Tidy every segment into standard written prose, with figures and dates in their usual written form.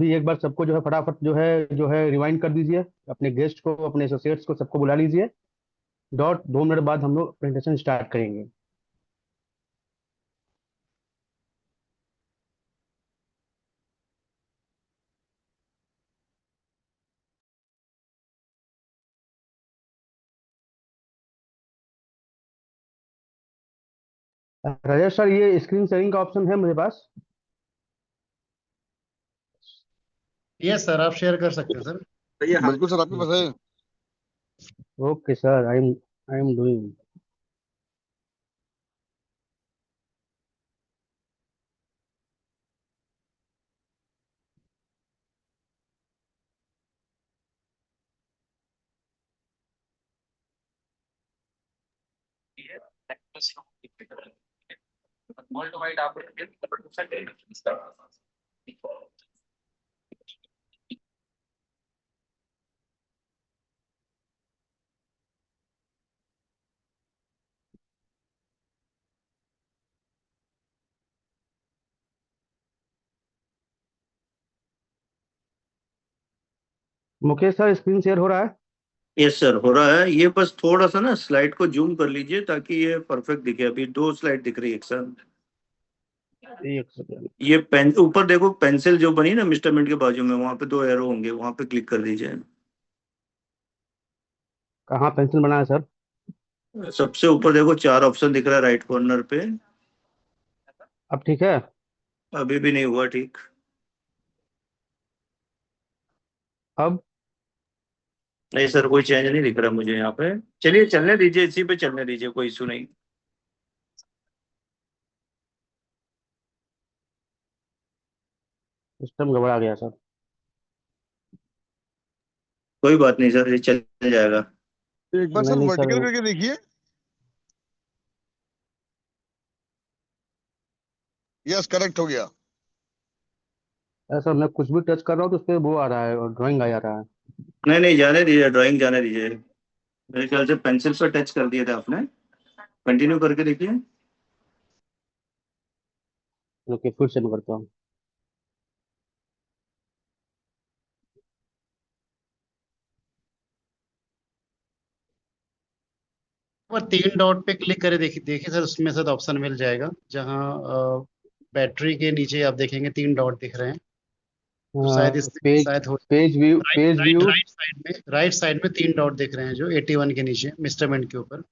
भी एक बार सबको जो है फटाफट जो है रिवाइंड कर दीजिए, अपने गेस्ट को, अपने एसोसिएट्स को, सबको बुला लीजिए। डॉट 2 मिनट बाद हम लोग प्रेजेंटेशन स्टार्ट करेंगे। राजेश सर, ये स्क्रीन शेयरिंग का ऑप्शन है मेरे पास। यस सर, आप शेयर कर सकते हैं सर। बिल्कुल सर, आपके पास है। Okay sir, I am doing. Mukesh sir, screen share हो रहा है? यस सर, हो रहा है। ये बस थोड़ा सा ना स्लाइड को जूम कर लीजिए ताकि ये परफेक्ट दिखे। अभी दो स्लाइड दिख रही है एक साथ। एक सेकेंड। ये पेन ऊपर देखो, पेंसिल जो बनी ना मिस्टर मिंट के बाजू में, वहां पे दो एरो होंगे, वहां पे क्लिक कर दीजिए। कहाँ पेंसिल बना है सर? सबसे ऊपर देखो, चार ऑप्शन दिख रहा है राइट कॉर्नर पे। अब ठीक है? अभी भी नहीं हुआ ठीक। अब? नहीं सर, कोई चेंज नहीं दिख रहा मुझे यहाँ पे। चलिए चलने दीजिए, इसी पे चलने दीजिए, कोई इशू नहीं। सिस्टम गड़बड़ा गया सर। कोई बात नहीं सर, ये चल जाएगा। एक बार नहीं सर नहीं सर, वर्टिकल करके देखिए। यस, करेक्ट हो गया। सर मैं कुछ भी टच कर रहा हूँ तो उस पर वो आ रहा है और ड्राइंग आ जा रहा है। नहीं नहीं, जाने दीजिए, ड्राइंग जाने दीजिए। मेरे ख्याल से पेंसिल पे टच कर दिया था आपने। कंटिन्यू करके देखिए। ओके, फिर से मैं करता हूँ। वो तीन डॉट पे क्लिक करे, देखिए देखिए सर, उसमें सर ऑप्शन मिल जाएगा जहाँ बैटरी के नीचे आप देखेंगे तीन डॉट दिख रहे हैं। तो शायद इससे पेज शायद हो page view, right page right view. Right side में तीन डॉट दिख रहे हैं जो 81 के नीचे मिस्टर मिंट के ऊपर।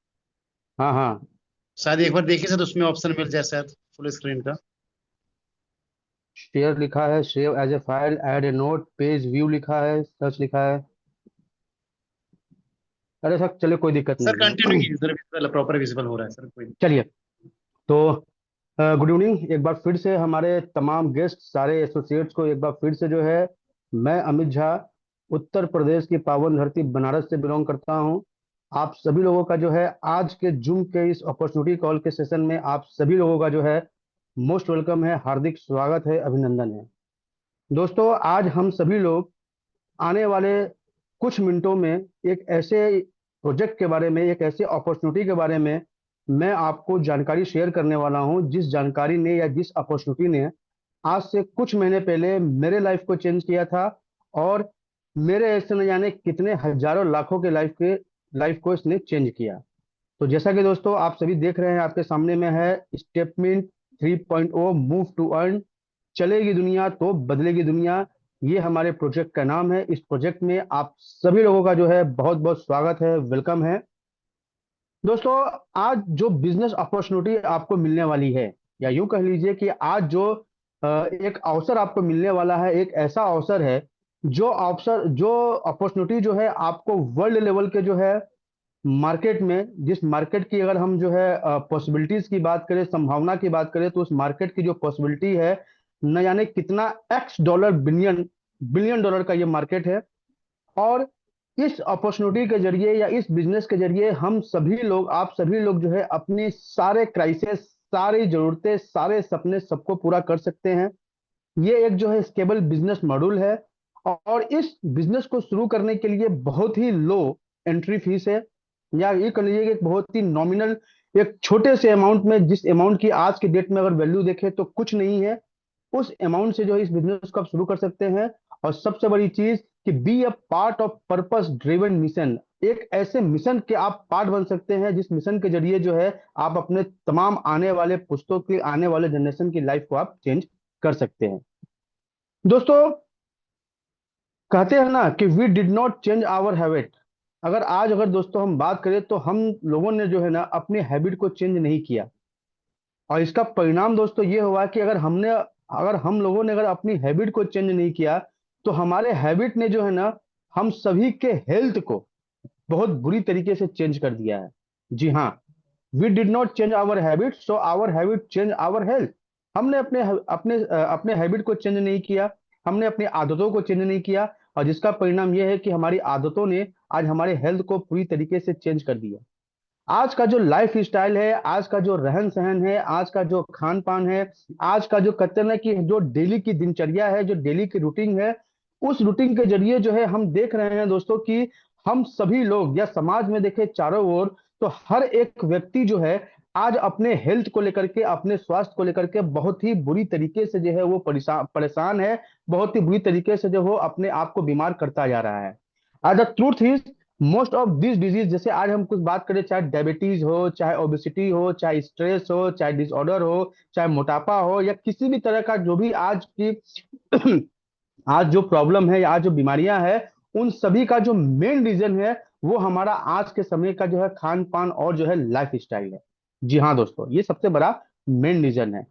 हाँ हाँ। शायद एक बार देखिए सर, उसमें ऑप्शन मिल जाए शायद फुल स्क्रीन का। शेयर लिखा है, save as a file, add a note, page view लिखा है, सर्च लिखा है। अरे सर चलिए, कोई दिक्कत सर नहीं कंटिन्यू है। कीजिए सर, विजुअल प्रॉपर विजिबल हो रहा है सर, कोई। चलिए, तो गुड इवनिंग एक बार फिर से हमारे तमाम गेस्ट, सारे एसोसिएट्स को एक बार फिर से जो है, मैं अमित झा, उत्तर प्रदेश की पावन धरती बनारस से बिलोंग करता हूं। आप सभी लोगों का जो है आज के जूम के इस अपॉर्चुनिटी कॉल के सेशन में आप सभी लोगों का जो है मोस्ट वेलकम है, हार्दिक स्वागत है, अभिनंदन है। दोस्तों, आज हम सभी लोग आने वाले कुछ मिनटों में एक ऐसे प्रोजेक्ट के बारे में, एक ऐसे अपॉर्चुनिटी के बारे में मैं आपको जानकारी शेयर करने वाला हूं, जिस जानकारी ने या जिस अपॉर्चुनिटी ने आज से कुछ महीने पहले मेरे लाइफ को चेंज किया था, और मेरे ऐसे न जाने कितने हजारों लाखों के लाइफ को इसने चेंज किया। तो जैसा कि दोस्तों आप सभी देख रहे हैं, आपके सामने में है स्टेपमिंट 3.0 मूव टू अर्न। चलेगी दुनिया तो बदलेगी दुनिया, ये हमारे प्रोजेक्ट का नाम है। इस प्रोजेक्ट में आप सभी लोगों का जो है बहुत बहुत स्वागत है, वेलकम है। दोस्तों, आज जो बिजनेस अपॉर्चुनिटी आपको मिलने वाली है, या यूं कह लीजिए कि आज जो एक अवसर आपको मिलने वाला है, एक ऐसा अवसर है, जो अपॉर्चुनिटी जो है आपको वर्ल्ड लेवल के जो है मार्केट में, जिस मार्केट की अगर हम जो है पॉसिबिलिटीज की बात करें, संभावना की बात करें, तो उस मार्केट की जो पॉसिबिलिटी है, न जाने कितना x dollar, billion billion dollar का ये मार्केट है। और इस अपॉर्चुनिटी के जरिए या इस बिजनेस के जरिए हम सभी लोग, आप सभी लोग जो है अपनी सारे क्राइसिस, सारी जरूरतें, सारे सपने सबको पूरा कर सकते हैं। ये एक जो है स्केबल बिजनेस मॉड्यूल है, और इस बिजनेस को शुरू करने के लिए बहुत ही लो एंट्री फीस है, या ये कह लीजिए कि एक बहुत ही नॉमिनल, एक छोटे से अमाउंट में, जिस अमाउंट की आज के डेट में अगर वैल्यू देखें तो कुछ नहीं है, उस अमाउंट से जो है इस बिजनेस को आप शुरू कर सकते हैं। और सबसे बड़ी चीज कि be a part of purpose driven mission, एक ऐसे मिशन के आप पार्ट बन सकते हैं जिस मिशन के जरिए जो है आप अपने तमाम आने वाले पुश्तों की, आने वाले जनरेशन की लाइफ को आप चेंज कर सकते हैं। दोस्तों, कहते हैं ना कि we did not change our habit. अगर दोस्तों हम बात करें तो हम लोगों ने जो है ना अपनी हैबिट को चेंज नहीं किया। और इसका परिणाम दोस्तों ये हुआ कि अगर हम लोगों ने अगर अपनी हैबिट को चेंज नहीं किया तो हमारे हैबिट ने जो है ना हम सभी के हेल्थ को बहुत बुरी तरीके से चेंज कर दिया है। जी हाँ, we did not change our habit, so our habit change our health. हमने अपने अपने अपने हैबिट को चेंज नहीं किया, हमने अपनी आदतों को चेंज नहीं किया, और जिसका परिणाम यह है कि हमारी आदतों ने आज हमारे हेल्थ को पूरी तरीके से चेंज कर दिया। आज का जो लाइफ स्टाइल है, आज का जो रहन सहन है, आज का जो खान पान है, आज का जो कहते हैं ना कि जो डेली की दिनचर्या है, जो डेली की रूटीन है, उस रूटीन के जरिए जो है हम देख रहे हैं दोस्तों कि हम सभी लोग या समाज में देखें चारों ओर तो हर एक व्यक्ति जो है आज अपने हेल्थ को लेकर के, अपने स्वास्थ्य को लेकर के बहुत ही बुरी तरीके से जो है वो परेशान परेशान है, बहुत ही बुरी तरीके से जो वो अपने आप को बीमार करता जा रहा है। The truth is most of this disease, जैसे आज हम कुछ बात करें, चाहे डायबिटीज हो, चाहे ओबेसिटी हो, चाहे स्ट्रेस हो, चाहे डिसऑर्डर हो, चाहे मोटापा हो, या किसी भी तरह का जो भी आज की आज जो प्रॉब्लम है या आज जो बीमारियां हैं, उन सभी का जो मेन रीजन है वो हमारा आज के समय का जो है खान पान और जो है लाइफ स्टाइल है। जी हाँ दोस्तों, ये सबसे बड़ा मेन रीजन है।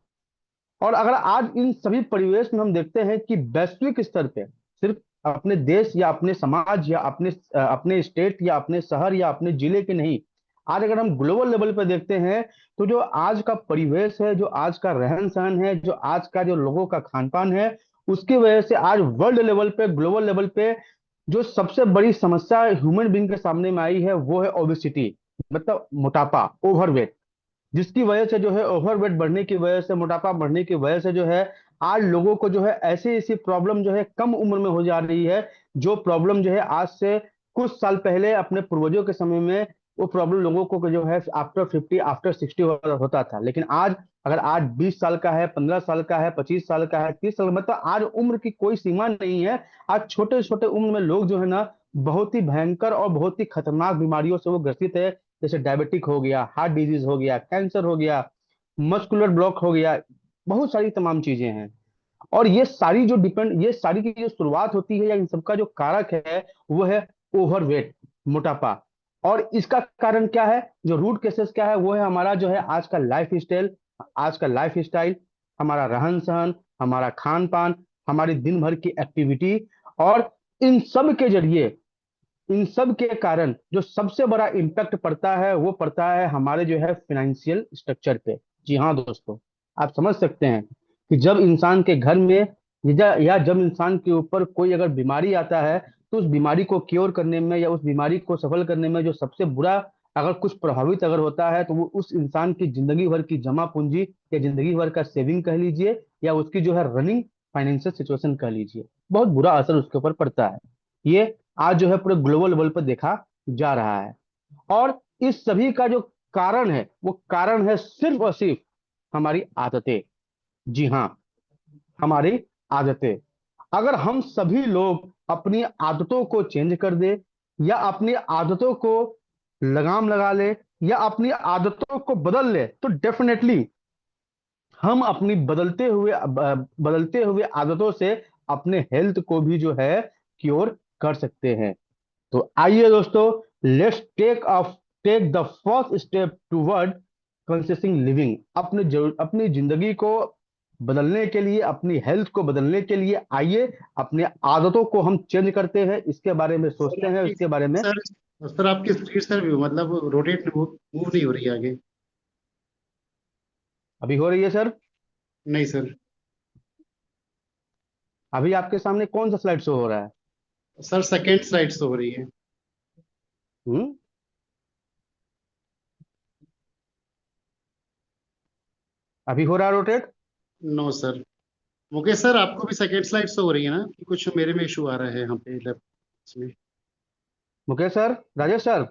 और अगर आज इन सभी परिवेश में हम देखते हैं कि वैश्विक स्तर पे, सिर्फ अपने देश या अपने समाज या अपने स्टेट या अपने शहर या अपने जिले के नहीं, आज अगर हम ग्लोबल लेवल पे देखते हैं तो जो आज का परिवेश है, जो आज का रहन सहन है, जो आज का जो लोगों का खान पान है, उसकी वजह से आज वर्ल्ड लेवल पे, ग्लोबल लेवल पे जो सबसे बड़ी समस्या ह्यूमन बींग के सामने में आई है वो है ओबेसिटी, मतलब मोटापा, ओवरवेट। जिसकी वजह से जो है ओवरवेट बढ़ने की वजह से, मोटापा बढ़ने की वजह से जो है आज लोगों को जो है ऐसी ऐसी प्रॉब्लम जो है कम उम्र में हो जा रही है, जो प्रॉब्लम जो है आज से कुछ साल पहले अपने पूर्वजों के समय में वो प्रॉब्लम लोगों को जो है आफ्टर 50 आफ्टर 60 होता था। लेकिन आज अगर आज 20 साल का है, 15 साल का है, 25 साल का है, 30 साल, मतलब आज उम्र की कोई सीमा नहीं है। आज छोटे छोटे उम्र में लोग जो है ना बहुत ही भयंकर और बहुत ही खतरनाक बीमारियों से वो ग्रसित है। जैसे डायबिटिक हो गया, हार्ट डिजीज हो गया, कैंसर हो गया, मस्कुलर ब्लॉक हो गया, बहुत सारी तमाम चीजें हैं। और ये सारी की जो शुरुआत होती है या इन सबका जो कारक है वो है ओवरवेट, मोटापा। और इसका कारण क्या है, जो रूट केसेस क्या है, वो है हमारा जो है आज का लाइफ स्टाइल, हमारा रहन सहन, हमारा खान पान, हमारी दिन भर की एक्टिविटी। और इन सब के जरिए, इन सब के कारण जो सबसे बड़ा इम्पैक्ट पड़ता है वो पड़ता है हमारे जो है फिनेंशियल स्ट्रक्चर पे। जी हाँ दोस्तों, आप समझ सकते हैं कि जब इंसान के घर में या जब इंसान के ऊपर कोई अगर बीमारी आता है तो उस बीमारी को क्योर करने में या उस बीमारी को सफल करने में जो सबसे बुरा अगर कुछ प्रभावित अगर होता है तो वो उस इंसान की जिंदगी भर की जमा पूंजी या जिंदगी भर का सेविंग कह लीजिए या उसकी जो है रनिंग फाइनेंशियल सिचुएशन कह लीजिए, बहुत बुरा असर उसके ऊपर पड़ता है। ये आज जो है पूरे ग्लोबल लेवल पर देखा जा रहा है। और इस सभी का जो कारण है वो कारण है सिर्फ और सिर्फ हमारी आदतें। जी हाँ, हमारी आदतें। अगर हम सभी लोग अपनी आदतों को चेंज कर दे या अपनी आदतों को लगाम लगा ले या अपनी आदतों को बदल ले तो डेफिनेटली हम अपनी बदलते हुए आदतों से अपने हेल्थ को भी जो है क्योर कर सकते हैं। तो आइए दोस्तों, let's take the first step toward consistent living. अपनी जिंदगी को बदलने के लिए, अपनी हेल्थ को बदलने के लिए आइए अपने आदतों को हम चेंज करते हैं, इसके बारे में सर सोचते हैं, आपकी इसके बारे में। सर सर आपकी स्पीड सर मतलब रोटेट मूव नहीं हो रही है आगे। अभी हो रही है सर? नहीं सर। अभी आपके सामने कौन सा स्लाइड शो हो रहा है? सर सेकेंड स्लाइड से हो रही है। हम्म अभी हो रहा है rotate? No sir. Mukesh sir आपको भी सेकेंड स्लाइड से हो रही है ना, कि कुछ मेरे में इशू आ रहा है यहाँ पे लैपटॉप में। Mukesh sir, Rajesh sir,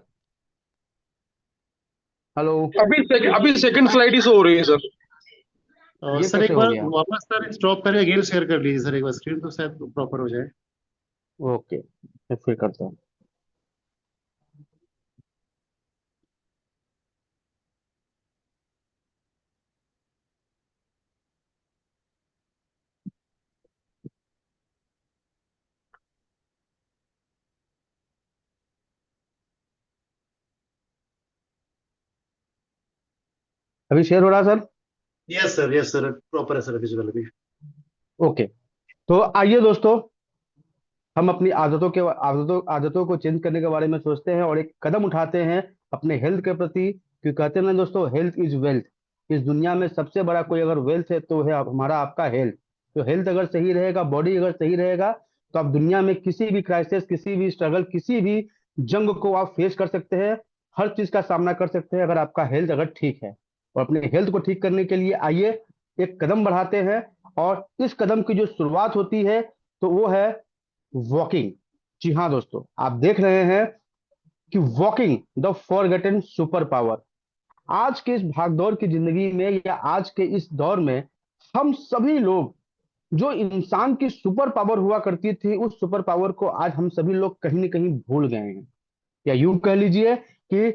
hello. अभी सेकंड स्लाइड ही शो हो रही है सर। ये सर कैसे एक हो बार गया? वापस सर स्टॉप करके अगेन शेयर कर लीजिए सर, एक बार स्क्रीन तो शायद प्रॉपर हो जाए। ओके, मैं फिर करता हूँ। अभी शेयर हो रहा है सर? यस सर प्रॉपर है सर विजुअल भी। ओके, तो आइए दोस्तों, हम अपनी आदतों को चेंज करने के बारे में सोचते हैं और एक कदम उठाते हैं अपने हेल्थ के प्रति। क्योंकि कहते हैं ना दोस्तों, हेल्थ इज वेल्थ। इस दुनिया में सबसे बड़ा कोई अगर वेल्थ है तो है हमारा आपका हेल्थ। तो हेल्थ अगर सही रहेगा, बॉडी अगर सही रहेगा, तो आप दुनिया में किसी भी क्राइसिस, किसी भी स्ट्रगल, किसी भी जंग को आप फेस कर सकते हैं। हर चीज का सामना कर सकते हैं अगर आपका हेल्थ अगर ठीक है। और अपने हेल्थ को ठीक करने के लिए आइए एक कदम बढ़ाते हैं। और इस कदम की जो शुरुआत होती है तो वो है वॉकिंग। जी हाँ दोस्तों, आप देख रहे हैं कि walking the forgotten super power. आज के इस भागदौड़ की जिंदगी में या आज के इस दौर में हम सभी लोग, जो इंसान की सुपर पावर हुआ करती थी, उस सुपर पावर को आज हम सभी लोग कहीं ना कहीं भूल गए हैं। या यूं कह लीजिए कि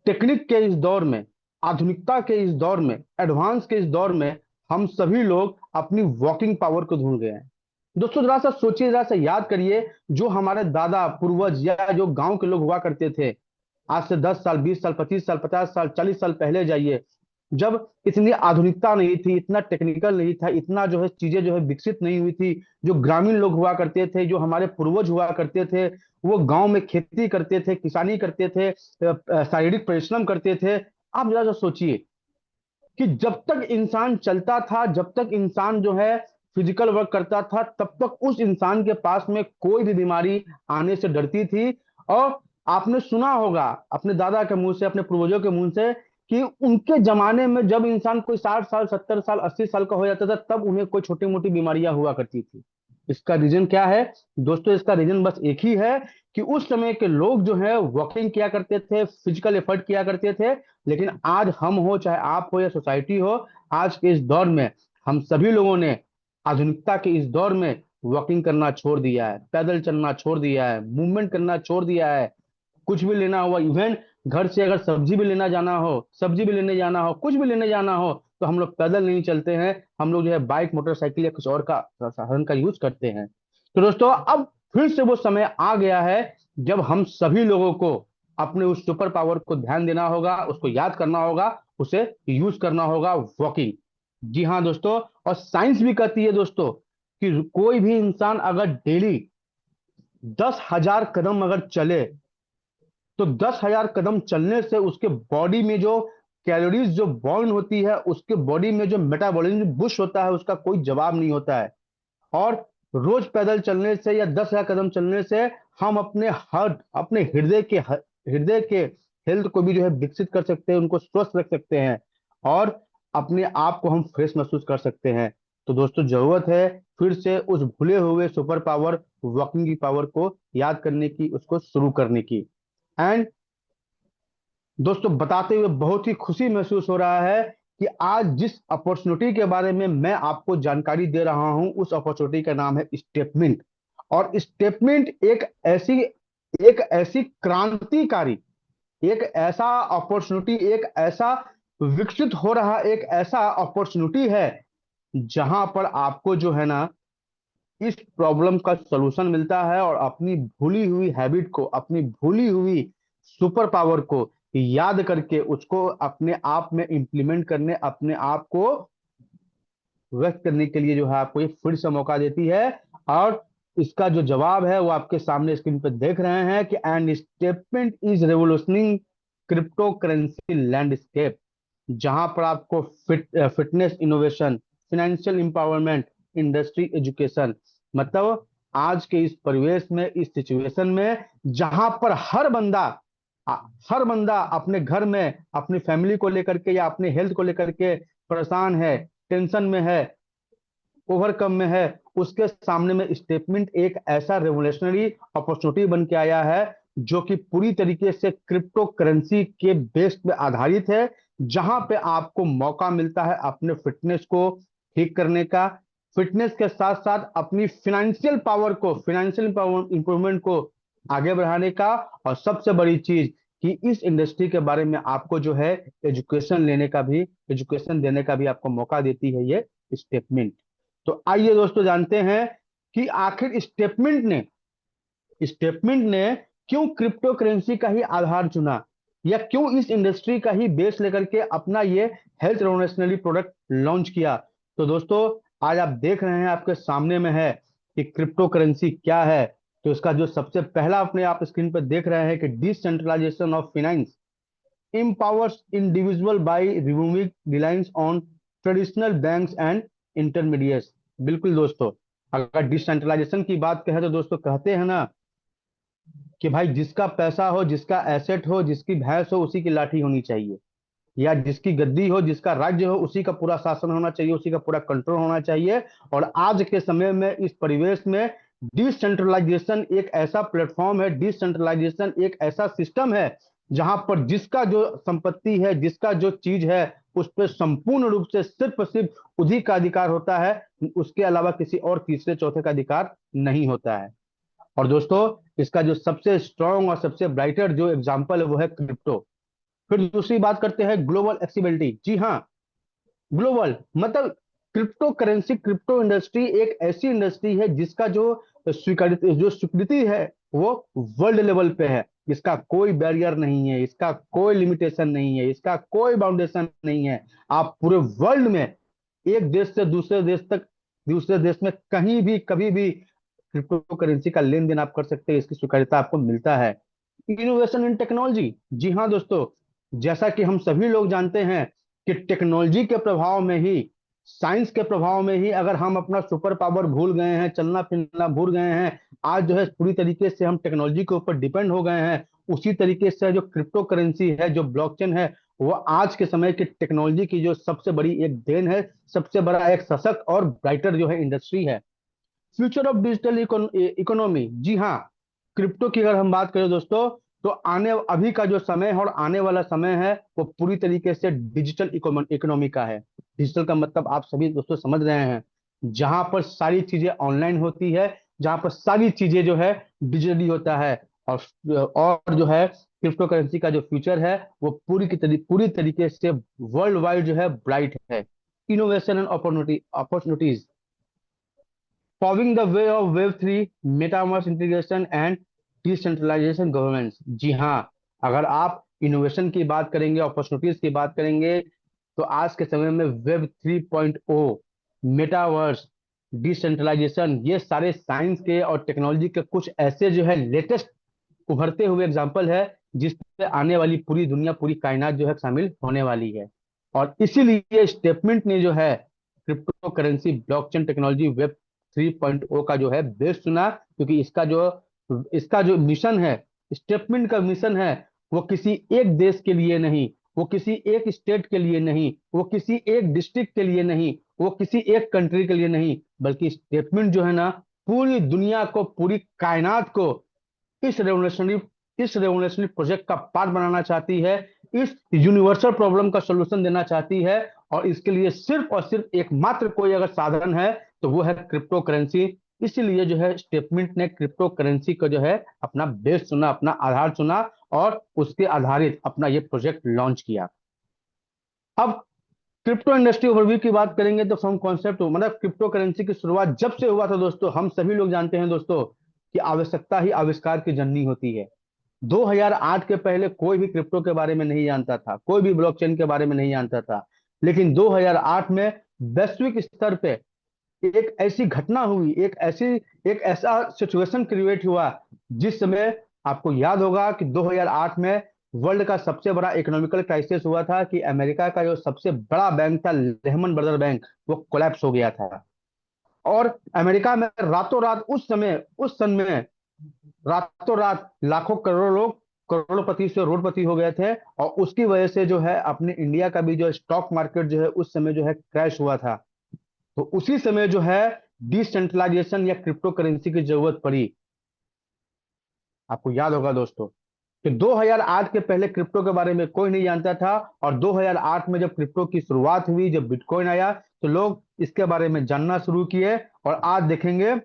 टेक्निक के इस दौर में, आधुनिकता के इस दौर में, एडवांस के इस दौर में हम सभी लोग अपनी वॉकिंग पावर को भूल गए हैं। दोस्तों जरा सा सोचिए, जरा सा याद करिए, जो हमारे दादा पूर्वज या जो गांव के लोग हुआ करते थे, आज से 10 साल, 20 साल, 25 साल, 50 साल, 40 साल पहले जाइए, जब इतनी आधुनिकता नहीं थी, इतना टेक्निकल नहीं था, इतना जो है चीजें जो है विकसित नहीं हुई थी। जो ग्रामीण लोग हुआ करते थे, जो हमारे पूर्वज हुआ करते थे, वो गांव में खेती करते थे, किसानी करते थे, शारीरिक परिश्रम करते थे। आप जरा सा सोचिए कि जब तक इंसान चलता था, जब तक इंसान जो है फिजिकल वर्क करता था, तब तक उस इंसान के पास में कोई भी बीमारी आने से डरती थी। और आपने सुना होगा अपने दादा के मुंह से, अपने पूर्वजों के मुंह से, कि उनके जमाने में जब इंसान कोई 60 साल, 70 साल, 80 साल का हो जाता था, तब उन्हें कोई छोटी मोटी बीमारियां हुआ करती थी। इसका रीजन क्या है दोस्तों? इसका रीजन बस एक ही है कि उस समय के लोग जो है वॉकिंग किया करते थे, फिजिकल एफर्ट किया करते थे। लेकिन आज हम हो, चाहे आप हो या सोसाइटी हो, आज के इस दौर में हम सभी लोगों ने आधुनिकता के इस दौर में वॉकिंग करना छोड़ दिया है, पैदल चलना छोड़ दिया है, मूवमेंट करना छोड़ दिया है। कुछ भी लेना हुआ, इवन घर से अगर सब्जी भी लेना जाना हो, सब्जी भी लेने जाना हो, कुछ भी लेने जाना हो, तो हम लोग पैदल नहीं चलते हैं, हम लोग जो है बाइक, मोटरसाइकिल या कुछ और का साधन का यूज करते हैं। तो दोस्तों अब फिर से वो समय आ गया है जब हम सभी लोगों को अपने उस सुपर पावर को ध्यान देना होगा, उसको याद करना होगा, उसे यूज करना होगा, वॉकिंग। जी हाँ दोस्तों, और साइंस भी कहती है दोस्तों कि कोई भी इंसान अगर डेली 10,000 कदम अगर चले, तो 10,000 कदम चलने से उसके बॉडी में जो कैलोरीज जो बर्न होती है, उसके बॉडी में जो मेटाबॉलिज्म बुश होता है, उसका कोई जवाब नहीं होता है। और रोज पैदल चलने से या 10,000 कदम चलने से हम अपने हार्ट, अपने हृदय के हेल्थ को भी जो है विकसित कर सकते हैं, उनको स्वस्थ रख सकते हैं, और अपने आप को हम फ्रेश महसूस कर सकते हैं। तो दोस्तों जरूरत है फिर से उस भूले हुए सुपर पावर, वॉकिंग की पावर को याद करने की, उसको शुरू करने की। एंड दोस्तों बताते हुए बहुत ही खुशी महसूस हो रहा है कि आज जिस अपॉर्चुनिटी के बारे में मैं आपको जानकारी दे रहा हूं, उस अपॉर्चुनिटी का नाम है स्टेपमिंट। और स्टेपमिंट एक ऐसी क्रांतिकारी, एक ऐसा अपॉर्चुनिटी, एक ऐसा विकसित हो रहा एक ऐसा अपॉर्चुनिटी है जहां पर आपको जो है ना इस प्रॉब्लम का सलूशन मिलता है, और अपनी भूली हुई हैबिट को, अपनी भूली हुई सुपर पावर को याद करके उसको अपने आप में इंप्लीमेंट करने, अपने आप को व्यक्त करने के लिए जो है आपको ये फिर से मौका देती है। और इसका जो जवाब है वो आपके सामने स्क्रीन पर देख रहे हैं कि end statement is revolutionising crypto currency landscape. जहां पर आपको fitness innovation, financial empowerment, industry education, मतलब आज के इस परिवेश में, इस सिचुएशन में, जहां पर हर बंदा अपने घर में अपनी फैमिली को लेकर के या अपने हेल्थ को लेकर के परेशान है, टेंशन में है, ओवरकम में है, उसके सामने में स्टेटमेंट एक ऐसा रेवोल्यूशनरी अपॉर्चुनिटी बन के आया है जो कि पूरी तरीके से क्रिप्टो करेंसी के बेस पे आधारित है। जहां पे आपको मौका मिलता है अपने फिटनेस को ठीक करने का, फिटनेस के साथ साथ अपनी फाइनेंशियल इंप्रूवमेंट को आगे बढ़ाने का, और सबसे बड़ी चीज कि इस इंडस्ट्री के बारे में आपको जो है एजुकेशन देने का भी आपको मौका देती है ये स्टेटमेंट। तो आइए दोस्तों जानते हैं कि आखिर स्टेटमेंट ने क्यों क्रिप्टो करेंसी का ही आधार चुना, या क्यों इस इंडस्ट्री का ही बेस लेकर के अपना ये हेल्थ रेवोल्यूशनरी प्रोडक्ट लॉन्च किया। तो दोस्तों आज आप देख रहे हैं, आपके सामने में है कि क्रिप्टो करेंसी क्या है। तो इसका जो सबसे पहला अपने आप स्क्रीन पर देख रहे हैं कि decentralization of finance empowers individual by removing reliance on traditional banks and intermediaries। बिल्कुल दोस्तों, अगर डिसेंट्रलाइजेशन की बात कहें तो दोस्तों कहते हैं ना कि भाई जिसका पैसा हो, जिसका एसेट हो, जिसकी भैंस हो, उसी की लाठी होनी चाहिए, या जिसकी गद्दी हो, जिसका राज्य हो, उसी का पूरा शासन होना चाहिए, उसी का पूरा कंट्रोल होना चाहिए। और आज के समय में इस परिवेश में डिसेंट्रलाइजेशन एक ऐसा प्लेटफॉर्म है, डिसेंट्रलाइजेशन एक ऐसा सिस्टम है जहां पर जिसका जो संपत्ति है, जिसका जो चीज है, उस पर संपूर्ण रूप से सिर्फ और सिर्फ उसी का अधिकार होता है, उसके अलावा किसी और तीसरे चौथे का अधिकार नहीं होता है। और दोस्तों इसका जो सबसे स्ट्रॉन्ग और सबसे ब्राइटर जो एग्जाम्पल है वो है क्रिप्टो। फिर दूसरी बात करते हैं ग्लोबल एक्सेसिबिलिटी। जी हाँ, ग्लोबल मतलब क्रिप्टो करेंसी, क्रिप्टो इंडस्ट्री एक ऐसी इंडस्ट्री है जिसका जो स्वीकृति है वो वर्ल्ड लेवल पे है। इसका कोई बैरियर नहीं है, इसका कोई लिमिटेशन नहीं है, इसका कोई बाउंडेशन नहीं है। आप पूरे वर्ल्ड में एक देश से दूसरे देश तक, दूसरे देश में कहीं भी कभी भी क्रिप्टो करेंसी का लेन देन आप कर सकते हैं, इसकी स्वीकार्यता आपको मिलता है। Innovation in technology. जी हाँ दोस्तों, जैसा कि हम सभी लोग जानते हैं कि टेक्नोलॉजी के प्रभाव में ही, साइंस के प्रभाव में ही अगर हम अपना सुपर पावर भूल गए हैं, चलना फिरना भूल गए हैं, आज जो है पूरी तरीके से हम टेक्नोलॉजी के ऊपर डिपेंड हो गए हैं, उसी तरीके से जो क्रिप्टो करेंसी है, जो ब्लॉकचेन है, वो आज के समय की टेक्नोलॉजी की जो सबसे बड़ी एक देन है, सबसे बड़ा एक सशक्त और ब्राइटर जो है इंडस्ट्री है। Future of digital economy. जी हाँ, क्रिप्टो की अगर हम बात करें दोस्तों, तो अभी का जो समय है और आने वाला समय है वो पूरी तरीके से डिजिटल इकोनॉमी का है। डिजिटल का मतलब आप सभी दोस्तों समझ रहे हैं, जहां पर सारी चीजें ऑनलाइन होती है, जहां पर सारी चीजें जो है डिजिटली होता है। और जो है क्रिप्टो करेंसी का जो फ्यूचर है वो पूरी तरीके से वर्ल्ड वाइड जो है ब्राइट है। Innovation and opportunities, paving the way of Web3, Metaverse integration and decentralization governance। जी हाँ, अगर आप इनोवेशन की बात करेंगे, अपॉर्चुनिटीज की बात करेंगे, तो आज के समय में वेब 3.0, मेटावर्स, डिसेंट्रलाइजेशन, ये सारे साइंस के और टेक्नोलॉजी के कुछ ऐसे जो है लेटेस्ट उभरते हुए एग्जाम्पल है जिससे आने वाली पूरी दुनिया, पूरी कायनात जो है शामिल होने वाली है। और इसीलिए स्टेटमेंट ने जो है crypto currency, blockchain technology, web 3.0 का जो है बेस चुना, क्योंकि इसका जो मिशन है, स्टेटमेंट का मिशन है, वो किसी एक देश के लिए नहीं, वो किसी एक स्टेट के लिए नहीं, वो किसी एक डिस्ट्रिक्ट के लिए नहीं, वो किसी एक कंट्री के लिए नहीं, बल्कि स्टेटमेंट जो है ना पूरी दुनिया को, पूरी कायनात को इस रेवोल्यूशनरी प्रोजेक्ट का पार्ट बनाना चाहती है, इस यूनिवर्सल प्रॉब्लम का सॉल्यूशन देना चाहती है। और इसके लिए सिर्फ और सिर्फ एकमात्र कोई अगर साधन है तो वो है क्रिप्टो करेंसी। इसीलिए जो है स्टेटमेंट ने क्रिप्टो करेंसी को जो है अपना बेस चुना, अपना आधार चुना, और उसके आधारित अपना ये प्रोजेक्ट लॉन्च किया। अब क्रिप्टो इंडस्ट्री ओवरव्यू की बात करेंगे तो फ्रॉम कॉन्सेप्ट, मतलब क्रिप्टो करेंसी की शुरुआत जब से हुआ था दोस्तों, हम सभी लोग जानते हैं दोस्तों कि आवश्यकता ही आविष्कार की जननी होती है। 2008 के पहले कोई भी क्रिप्टो के बारे में नहीं जानता था, कोई भी ब्लॉकचेन के बारे में नहीं जानता था, लेकिन 2008 में वैश्विक स्तर पे एक ऐसी घटना हुई, एक ऐसा सिचुएशन क्रिएट हुआ, जिस समय आपको याद होगा कि 2008 में वर्ल्ड का सबसे बड़ा इकोनॉमिकल क्राइसिस हुआ था कि अमेरिका का जो सबसे बड़ा बैंक था, लेहमन ब्रदर बैंक, वो कोलैप्स हो गया था। और अमेरिका में रातों रात उस समय रातों रात लाखों करोड़ों लोग करोड़पति से रोडपति हो गए थे, और उसकी वजह से जो है अपने इंडिया का भी जो स्टॉक मार्केट जो है उस समय जो है क्रैश हुआ था। तो उसी समय जो है डिसेंट्रलाइजेशन या क्रिप्टो करेंसी की जरूरत पड़ी। आपको याद होगा दोस्तों, कि 2008 के पहले क्रिप्टो के बारे में कोई नहीं जानता था, और 2008 में जब क्रिप्टो की शुरुआत हुई, जब बिटकॉइन आया, तो लोग इसके बारे में जानना शुरू किए। और आज देखेंगे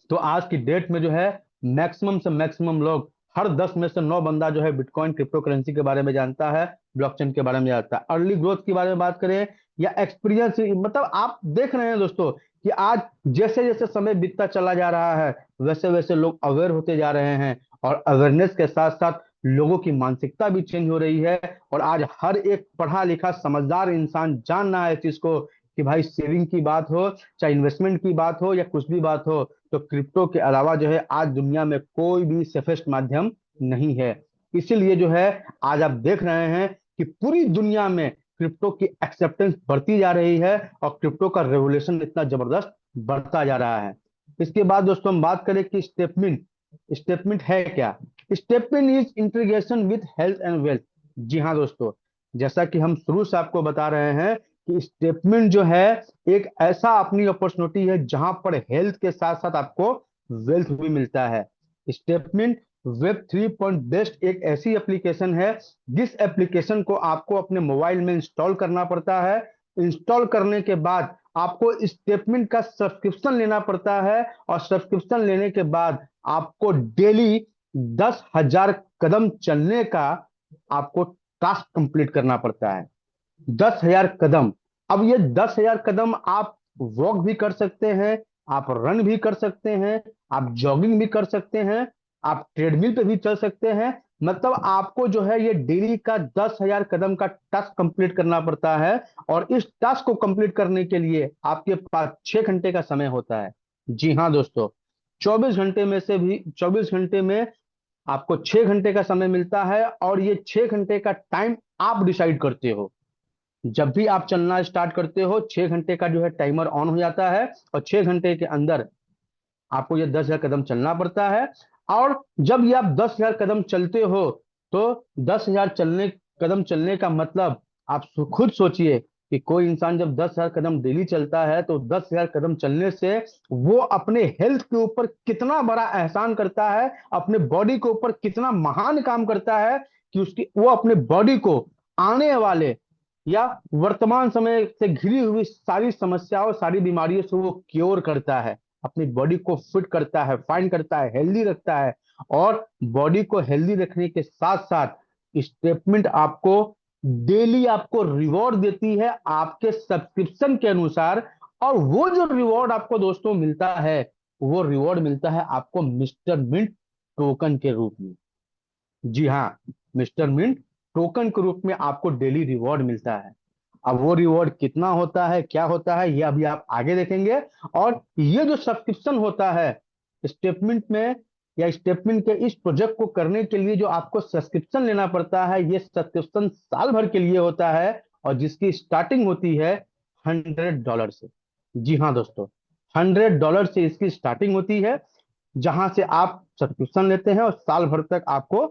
तो आज की डेट में जो है मैक्सिमम से मैक्सिमम लोग, हर 10 में से 9 बंदा जो है बिटकॉइन क्रिप्टो करेंसी के बारे में जानता है, ब्लॉकचेन के बारे में जानता है। अर्ली ग्रोथ के बारे में बात करें या एक्सपीरियंस, मतलब आप देख रहे हैं दोस्तों कि आज जैसे जैसे समय बीतता चला जा रहा है, वैसे वैसे लोग अवेयर होते जा रहे हैं, और अवेयरनेस के साथ साथ लोगों की मानसिकता भी चेंज हो रही है। और आज हर एक पढ़ा लिखा समझदार इंसान जान रहा है इस चीज को कि भाई सेविंग की बात हो, चाहे इन्वेस्टमेंट की बात हो या कुछ भी बात हो, तो क्रिप्टो के अलावा जो है आज दुनिया में कोई भी सेफेस्ट माध्यम नहीं है। इसीलिए जो है आज आप देख रहे हैं कि पूरी दुनिया में क्रिप्टो की एक्सेप्टेंस बढ़ती जा रही है, और क्रिप्टो का रेवोल्यूशन इतना जबरदस्त बढ़ता जा रहा है। इसके बाद दोस्तों हम बात करें कि स्टेटमेंट, स्टेटमेंट है क्या? Statement is integration with health and wealth. जी हाँ दोस्तों, जैसा कि हम शुरू से आपको बता रहे हैं कि स्टेटमेंट जो है एक ऐसा अपनी अपॉर्चुनिटी है जहां पर हेल्थ के साथ साथ आपको वेल्थ भी मिलता है। स्टेटमेंट वेब 3 बेस्ड एक ऐसी एप्लीकेशन है जिस एप्लीकेशन को आपको अपने मोबाइल में इंस्टॉल करना पड़ता है। इंस्टॉल करने के बाद आपको स्टेटमेंट का सब्सक्रिप्शन लेना पड़ता है, और सब्सक्रिप्शन लेने के बाद आपको डेली 10,000 कदम चलने का आपको टास्क कंप्लीट करना पड़ता है। 10,000 कदम। अब ये 10,000 कदम आप वॉक भी कर सकते हैं, आप रन भी कर सकते हैं, आप जॉगिंग भी कर सकते हैं, आप ट्रेडमिल पे भी चल सकते हैं। मतलब आपको जो है ये डेली का 10,000 कदम का टास्क कंप्लीट करना पड़ता है, और इस टास्क को कंप्लीट करने के लिए आपके पास 6 घंटे का समय होता है। जी हाँ दोस्तों, 24 घंटे में से भी 24 घंटे में आपको 6 घंटे का समय मिलता है, और ये 6 घंटे का टाइम आप डिसाइड करते हो। जब भी आप चलना स्टार्ट करते हो, 6 घंटे का जो है टाइमर ऑन हो जाता है, और 6 घंटे के अंदर आपको ये 10,000 कदम चलना पड़ता है। और जब ये आप 10,000 कदम चलते हो, तो 10,000 कदम चलने का मतलब आप खुद सोचिए कि कोई इंसान जब 10,000 कदम डेली चलता है, तो 10,000 कदम चलने से वो अपने हेल्थ के ऊपर कितना बड़ा एहसान करता है, अपने बॉडी के ऊपर कितना महान काम करता है, कि उसकी वो अपने बॉडी को आने वाले या वर्तमान समय से घिरी हुई सारी समस्याओं, सारी बीमारियों से वो क्योर करता है, अपनी बॉडी को फिट करता है, फाइन करता है, हेल्दी रखता है। और बॉडी को हेल्दी रखने के साथ साथ स्टेटमेंट आपको डेली आपको रिवॉर्ड देती है आपके सब्सक्रिप्शन के अनुसार। और वो जो रिवॉर्ड आपको दोस्तों मिलता है, वो रिवॉर्ड मिलता है आपको मिस्टर मिंट टोकन के रूप में। जी हाँ, मिस्टर मिंट टोकन के रूप में आपको डेली रिवॉर्ड मिलता है। अब वो रिवॉर्ड कितना होता है, क्या होता है, ये अभी आप आगे देखेंगे। और ये जो सब्सक्रिप्शन होता है स्टेटमेंट में, या स्टेटमेंट के इस प्रोजेक्ट को करने के लिए जो आपको सब्सक्रिप्शन लेना पड़ता है, ये सब्सक्रिप्शन साल भर के लिए होता है, और जिसकी स्टार्टिंग होती है $100 से। जी हाँ दोस्तों, $100 से इसकी स्टार्टिंग होती है, जहां से आप सब्सक्रिप्शन लेते हैं, और साल भर तक आपको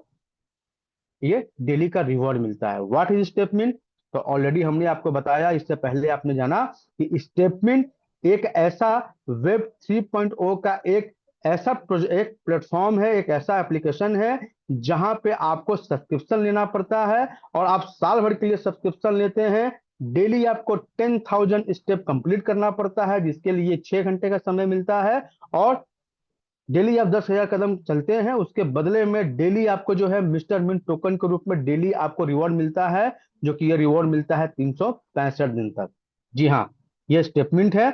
ये डेली का रिवॉर्ड मिलता है। What is statement? तो ऑलरेडी हमने आपको बताया, इससे पहले आपने जाना कि स्टेटमेंट एक ऐसा वेब 3.0 का एक ऐसा एक प्लेटफॉर्म है, एक ऐसा एप्लीकेशन है जहां पे आपको सब्सक्रिप्शन लेना पड़ता है, और आप साल भर के लिए सब्सक्रिप्शन लेते हैं। डेली आपको 10,000 स्टेप कंप्लीट करना पड़ता है, जिसके लिए 6 घंटे का समय मिलता है। और डेली आप 10,000 कदम चलते हैं, उसके बदले में डेली आपको जो है मिस्टर मिंट टोकन के रूप में डेली आपको रिवॉर्ड मिलता है, जो कि ये रिवॉर्ड मिलता है 365 दिन तक। जी हाँ, ये स्टेटमेंट है।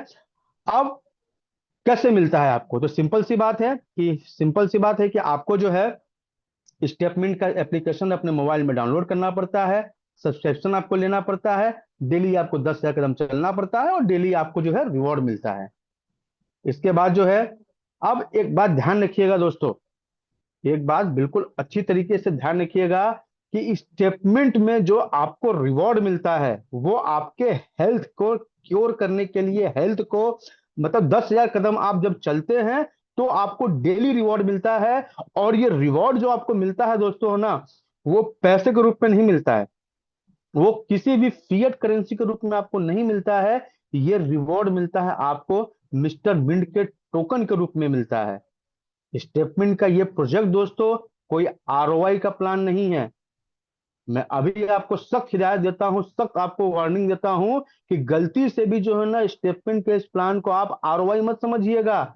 अब कैसे मिलता है आपको? तो सिंपल सी बात है कि आपको जो है स्टेटमेंट का एप्लीकेशन अपने मोबाइल में डाउनलोड करना पड़ता है, सब्सक्रिप्शन आपको लेना पड़ता है, डेली आपको 10,000 कदम चलना पड़ता है, और डेली आपको जो है रिवॉर्ड मिलता है। इसके बाद जो है, अब एक बात ध्यान रखिएगा दोस्तों, एक बात बिल्कुल अच्छी तरीके से ध्यान रखिएगा कि स्टेटमेंट में जो आपको रिवॉर्ड मिलता है, वो आपके हेल्थ को क्योर करने के लिए, हेल्थ को मतलब 10,000 कदम आप जब चलते हैं, तो आपको डेली रिवॉर्ड मिलता है। और ये रिवॉर्ड जो आपको मिलता है दोस्तों, है ना, वो पैसे के रूप में नहीं मिलता है, वो किसी भी फिएट करेंसी के रूप में आपको नहीं मिलता है। ये रिवॉर्ड मिलता है आपको मिस्टर मिंट के टोकन के रूप में मिलता है। स्टेटमेंट का ये प्रोजेक्ट दोस्तों कोई आरओआई का प्लान नहीं है। मैं अभी आपको सख्त हिदायत देता हूं, सख्त आपको वार्निंग देता हूं कि गलती से भी जो है ना स्टेटमेंट के इस प्लान को आप आरओआई मत समझिएगा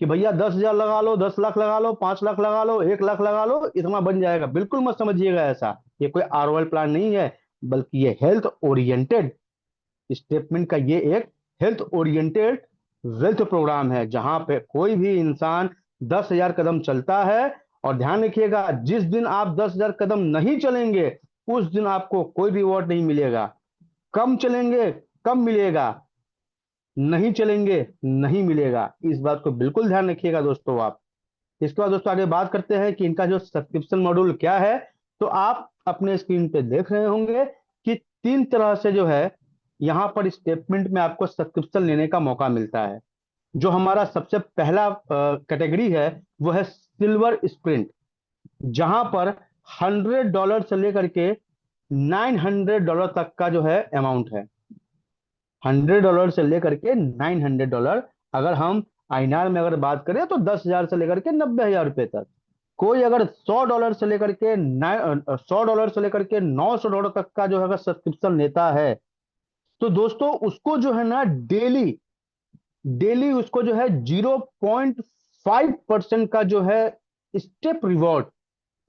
कि भैया 10,000 लगा लो, 10 लाख लगा लो, 5 लाख लगा लो, 1 लाख लगा लो, इतना बन जाएगा। बिल्कुल मत समझिएगा ऐसा। ये कोई आरओआई प्लान नहीं है, बल्कि ये हेल्थ ओरिएंटेड स्टेटमेंट का ये एक हेल्थ ओरिएंटेड वेल्थ प्रोग्राम है, जहां पे कोई भी इंसान 10,000 कदम चलता है। और ध्यान रखिएगा, जिस दिन आप 10,000 कदम नहीं चलेंगे उस दिन आपको कोई रिवॉर्ड नहीं मिलेगा। कम चलेंगे कम मिलेगा, नहीं चलेंगे नहीं मिलेगा। इस बात को बिल्कुल ध्यान रखिएगा दोस्तों आप। इसके बाद दोस्तों आगे बात करते हैं कि इनका जो सब्सक्रिप्शन मॉड्यूल क्या है। तो आप अपने स्क्रीन पे देख रहे होंगे कि 3 तरह से जो है यहाँ पर स्टेटमेंट में आपको सब्सक्रिप्शन लेने का मौका मिलता है। जो हमारा सबसे पहला कैटेगरी है वो है सिल्वर स्प्रिंट, जहां पर $100 से लेकर के $900 तक का जो है अमाउंट है। $100 से लेकर के $900। अगर हम आईएनआर में अगर बात करें तो 10,000 से लेकर के 90,000 रुपए तक। कोई अगर $100 से लेकर के $100 से लेकर के $900 तक का जो है सब्सक्रिप्शन लेता है, तो दोस्तों उसको जो है ना डेली डेली उसको जो है 0.5% का जो है स्टेप रिवॉर्ड,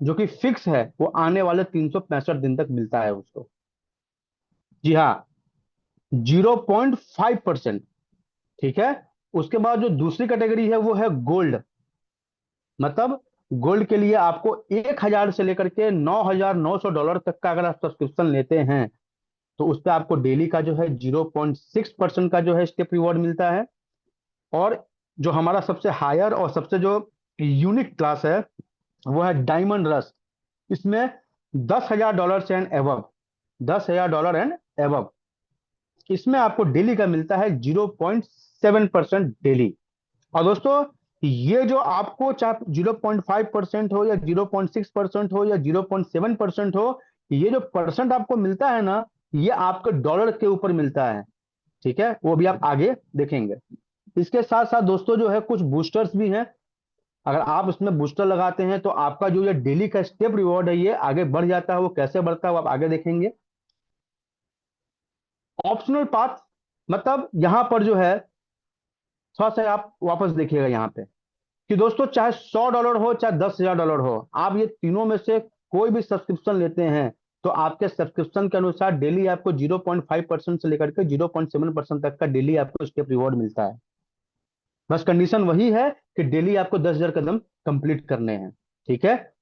जो कि फिक्स है, वो आने वाले 365 दिन तक मिलता है उसको। जी हाँ, 0.5%। ठीक है। उसके बाद जो दूसरी कैटेगरी है वो है गोल्ड। मतलब गोल्ड के लिए आपको 1,000 से लेकर के $9,900 तक का अगर आप सब्सक्रिप्शन लेते हैं तो उस पर आपको डेली का जो है 0.6% का जो है स्टेप रिवॉर्ड मिलता है। और जो हमारा सबसे हायर और सबसे जो यूनिक क्लास है वो है डायमंड रश। इसमें $10,000 एंड एबव, $10,000 एंड एबव, इसमें आपको डेली का मिलता है 0.7% डेली। और दोस्तों ये जो आपको चाहे 0.5% हो या 0.6% हो या 0.7% हो, ये जो परसेंट आपको मिलता है ना, ये आपके डॉलर के ऊपर मिलता है। ठीक है, वो भी आप आगे देखेंगे। इसके साथ साथ दोस्तों जो है कुछ बूस्टर्स भी हैं। अगर आप इसमें बूस्टर लगाते हैं तो आपका जो ये डेली का स्टेप रिवॉर्ड है ये आगे बढ़ जाता है। वो कैसे बढ़ता है वो आप आगे देखेंगे। ऑप्शनल पाथ, मतलब यहां पर जो है थोड़ा सा आप वापस देखिएगा यहाँ पे कि दोस्तों चाहे $100 हो चाहे $10,000 हो, आप ये तीनों में से कोई भी सब्सक्रिप्शन लेते हैं तो आपके सब्सक्रिप्शन के अनुसार डेली आपको 0.5% से लेकर के 0.7% तक का डेली आपको स्टेप रिवॉर्ड मिलता है। बस कंडीशन वही है कि डेली आपको 10,000 कदम कंप्लीट करने हैं। ठीक है।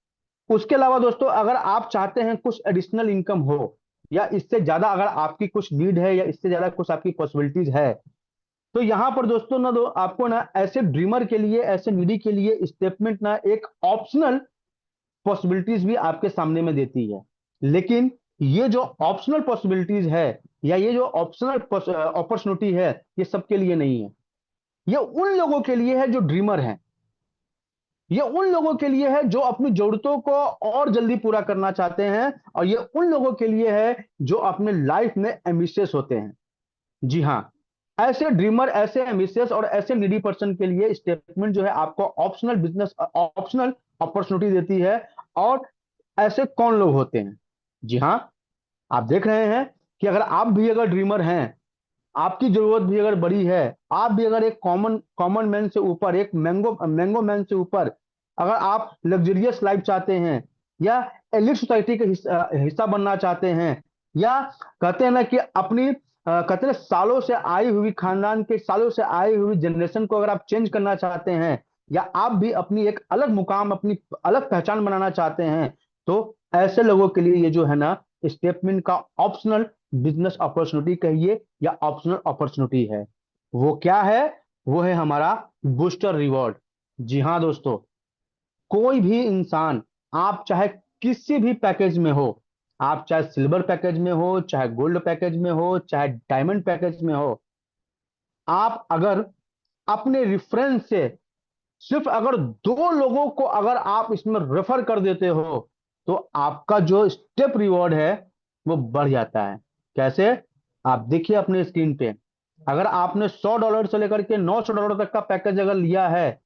उसके अलावा दोस्तों अगर आप चाहते हैं कुछ एडिशनल इनकम हो, या इससे ज्यादा अगर आपकी कुछ नीड है, या इससे ज्यादा कुछ आपकी पॉसिबिलिटीज है, तो यहां पर दोस्तों ना दो आपको ना ऐसे ड्रीमर के लिए, ऐसे नीडी के लिए स्टेटमेंट ना एक ऑप्शनल पॉसिबिलिटीज भी आपके सामने में देती है। लेकिन ये जो ऑप्शनल पॉसिबिलिटीज है या ये जो ऑप्शनल अपॉर्चुनिटी है, ये सबके लिए नहीं है। ये उन लोगों के लिए है जो ड्रीमर हैं। ये उन लोगों के लिए है जो अपनी जरूरतों को और जल्दी पूरा करना चाहते हैं। और ये उन लोगों के लिए है जो अपने लाइफ में एम्बिशियस होते हैं। जी हाँ, ऐसे ड्रीमर, ऐसे एम्बिशियस और ऐसे नीडी पर्सन के लिए स्टेटमेंट जो है आपको ऑप्शनल बिजनेस, ऑप्शनल अपॉर्चुनिटी देती है। और ऐसे कौन लोग होते हैं? जी हाँ, आप देख रहे हैं कि अगर आप भी अगर ड्रीमर हैं, आपकी जरूरत भी अगर बड़ी है, आप भी अगर एक कॉमन कॉमन मैन से ऊपर, एक मैंगो मैन से ऊपर अगर आप लग्जरियस लाइफ चाहते हैं, या एलिट सोसाइटी के हिस्सा बनना चाहते हैं, या कहते हैं ना कि अपनी कहते हैं सालों से आई हुई खानदान के, सालों से आई हुई जनरेशन को अगर आप चेंज करना चाहते हैं, या आप भी अपनी एक अलग मुकाम, अपनी अलग पहचान बनाना चाहते हैं, तो ऐसे लोगों के लिए ये जो है ना स्टेटमेंट का ऑप्शनल बिजनेस अपॉर्चुनिटी कहिए या ऑप्शनल अपॉर्चुनिटी है। वो क्या है? वो है हमारा बूस्टर रिवॉर्ड। जी हाँ दोस्तों, कोई भी इंसान, आप चाहे किसी भी पैकेज में हो, आप चाहे सिल्वर पैकेज में हो, चाहे गोल्ड पैकेज में हो, चाहे डायमंड पैकेज में हो, आप अगर अपने रेफरेंस से सिर्फ अगर 2 लोगों को अगर आप इसमें रेफर कर देते हो तो आपका जो स्टेप रिवॉर्ड है वो बढ़ जाता है। कैसे? आप देखिए अपने स्क्रीन पे, अगर आपने $100 से लेकर के $900 तक का पैकेज अगर लिया है,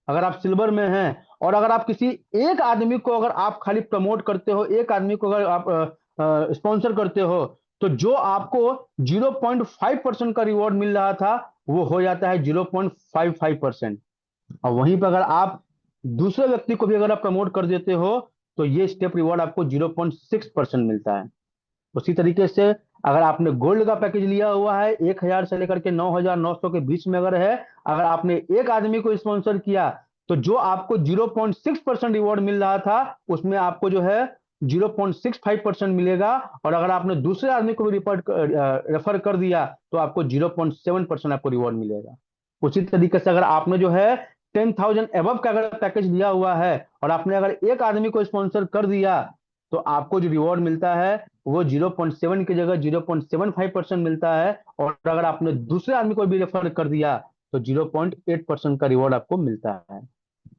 अगर आप सिल्वर में हैं और अगर आप किसी एक आदमी को अगर आप खाली प्रमोट करते हो, एक आदमी को अगर आप स्पॉन्सर करते हो, तो जो आपको 0.5% का रिवॉर्ड मिल रहा था वो हो जाता है 0.55%। और वहीं पर अगर आप दूसरे व्यक्ति को भी अगर आप प्रमोट कर देते हो तो ये स्टेप रिवॉर्ड आपको 0.6% मिलता है। उसी तरीके से अगर आपने गोल्ड का पैकेज लिया हुआ है 1000 से लेकर के 9900 के बीच में अगर है, अगर आपने एक आदमी को स्पॉन्सर किया तो जो आपको 0.6% रिवॉर्ड मिल रहा था उसमें आपको जो है 0.65% मिलेगा। और अगर आपने दूसरे आदमी को भी रेफर कर दिया तो आपको 0.7% आपको रिवॉर्ड मिलेगा। उसी तरीके से अगर आपने जो है 10,000 एबव का अगर पैकेज लिया हुआ है और आपने अगर एक आदमी को स्पॉन्सर कर दिया तो आपको जो रिवॉर्ड मिलता है वो 0.7 की जगह 0.75% मिलता है। और अगर आपने दूसरे आदमी को भी रेफर कर दिया तो 0.8% का रिवॉर्ड आपको मिलता है।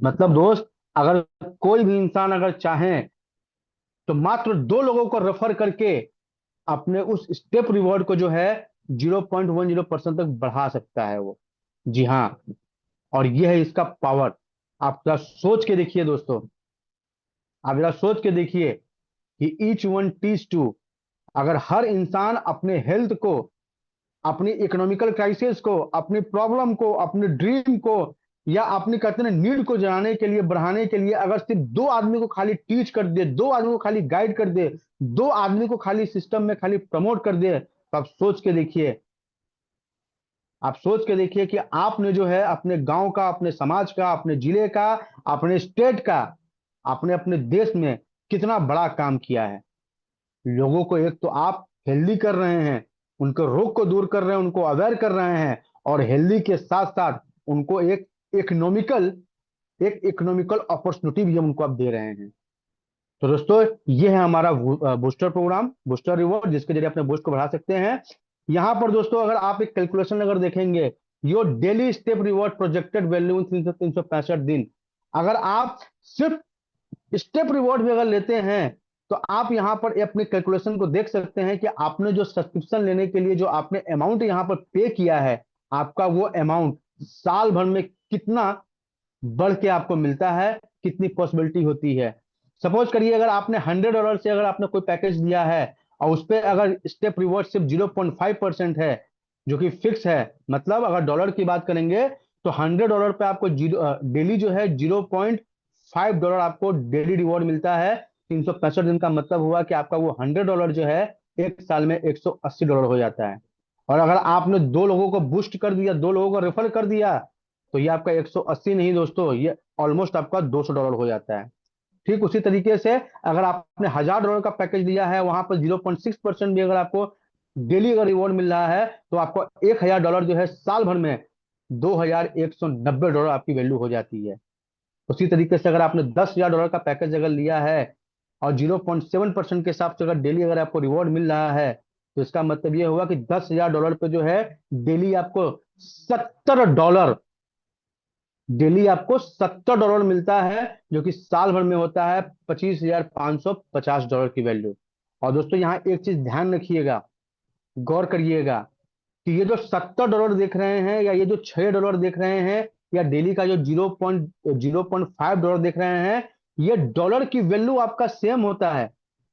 मतलब दोस्त, अगर कोई भी इंसान अगर चाहे तो मात्र 2 लोगों को रेफर करके अपने उस स्टेप रिवॉर्ड को जो है 0.10% तक बढ़ा सकता है वो। जी हाँ, और ये है इसका पावर। आप जरा सोच के देखिए दोस्तों, आप जरा सोच के देखिए कि ईच वन टीच टू, अगर हर इंसान अपने हेल्थ को, अपनी इकोनॉमिकल क्राइसिस को, अपनी प्रॉब्लम को, अपने ड्रीम को या अपनी कहते हैं नीड को जाने के लिए, बढ़ाने के लिए अगर सिर्फ 2 आदमी को खाली टीच कर दे, 2 आदमी को खाली गाइड कर दे, 2 आदमी को खाली सिस्टम में खाली प्रमोट कर दे, तो आप सोच के देखिए, आप सोच के देखिए कि आपने जो है अपने गांव का, अपने समाज का, अपने जिले का, अपने स्टेट का, आपने अपने देश में कितना बड़ा काम किया है। लोगों को एक तो आप हेल्दी कर रहे हैं, उनके रोग को दूर कर रहे हैं, उनको अवेयर कर रहे हैं, और हेल्दी के साथ साथ उनको इकोनॉमिकल एक इकोनॉमिकल अपॉर्चुनिटी भी हम उनको आप दे रहे हैं। तो दोस्तों, ये है हमारा बूस्टर प्रोग्राम, बूस्टर रिवॉर्ड, जिसके जरिए अपने बूस्ट को बढ़ा सकते हैं। यहाँ पर दोस्तों अगर आप एक कैलकुलेशन अगर देखेंगे, your daily step reward projected value 365 दिन, अगर आप सिर्फ स्टेप रिवॉर्ड भी अगर लेते हैं तो आप यहाँ पर अपने कैलकुलेशन को देख सकते हैं कि आपने जो सब्सक्रिप्शन लेने के लिए जो आपने अमाउंट यहाँ पर पे किया है, आपका वो अमाउंट साल भर में कितना बढ़ के आपको मिलता है, कितनी पॉसिबिलिटी होती है। सपोज करिए अगर आपने $100 से अगर आपने कोई पैकेज लिया है और उस पर अगर स्टेप रिवॉर्ड सिर्फ 0.5% है जो कि फिक्स है, मतलब अगर डॉलर की बात करेंगे तो $100 पे आपको डेली जो है $0.5 आपको डेली रिवॉर्ड मिलता है। 365 दिन का मतलब हुआ कि आपका वो $100 जो है एक साल में $180 हो जाता है। और अगर आपने 2 लोगों को बूस्ट कर दिया, 2 लोगों को रेफर कर दिया, तो ये आपका 180 नहीं दोस्तों, ये ऑलमोस्ट आपका $200 हो जाता है। ठीक उसी तरीके से अगर आपने $1000 का पैकेज लिया है, वहां पर 0.6% भी अगर आपको डेली अगर रिवॉर्ड मिल रहा है तो आपको $1000 जो है साल भर में $2190 आपकी वैल्यू हो जाती है। उसी तरीके से अगर आपने $10,000 का पैकेज अगर लिया है और 0.7% के हिसाब से अगर डेली अगर आपको रिवॉर्ड मिल रहा है, तो इसका मतलब ये हुआ कि $10,000 पे जो है डेली आपको $70, डेली आपको $70 मिलता है, जो कि साल भर में होता है $25,550 की वैल्यू। और दोस्तों यहाँ एक चीज ध्यान रखिएगा, गौर करिएगा कि ये जो $70 देख रहे हैं या ये जो $6 देख रहे हैं या डेली का जो 0.05 देख रहे हैं, ये डॉलर की वैल्यू आपका सेम होता है।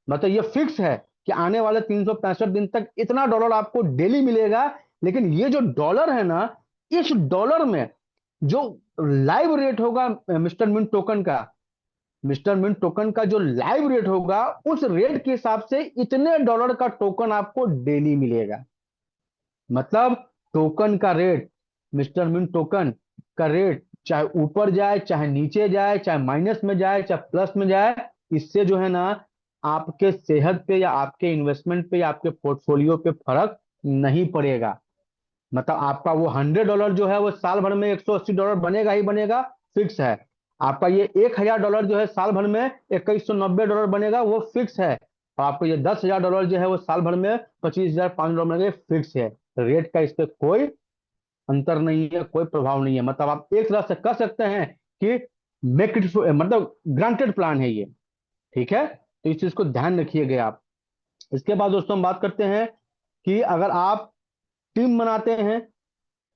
मतलब ये फिक्स है कि आने वाले 365 दिन तक इतना डॉलर आपको डेली मिलेगा। लेकिन ये जो डॉलर है ना, इस डॉलर में जो लाइव रेट होगा मिस्टर मिंट टोकन का, मिस्टर मिंट टोकन का जो लाइव रेट होगा, उस रेट के हिसाब से इतने डॉलर का टोकन आपको डेली मिलेगा। मतलब टोकन का रेट, मिस्टर मिंट टोकन का रेट चाहे ऊपर जाए, चाहे नीचे जाए, चाहे माइनस में जाए, चाहे प्लस में जाए, इससे जो है ना आपके सेहत पे या आपके इन्वेस्टमेंट पे या आपके पोर्टफोलियो पे फर्क नहीं पड़ेगा। मतलब आपका वो $100 जो है वो साल भर में $180 बनेगा ही बनेगा, फिक्स है। आपका ये $1000 जो है साल भर में $2190 बनेगा, वो फिक्स है। और आपको ये $10,000 जो है वो साल भर में $25,500 बनेगा, फिक्स है। रेट का इस पर कोई अंतर नहीं है, कोई प्रभाव नहीं है। मतलब आप एक तरह से कह सकते हैं कि मेक इट, मतलब ग्रांटेड प्लान है ये। ठीक है, तो इस चीज को ध्यान रखिएगा आप। इसके बाद दोस्तों हम बात करते हैं कि अगर आप टीम बनाते हैं,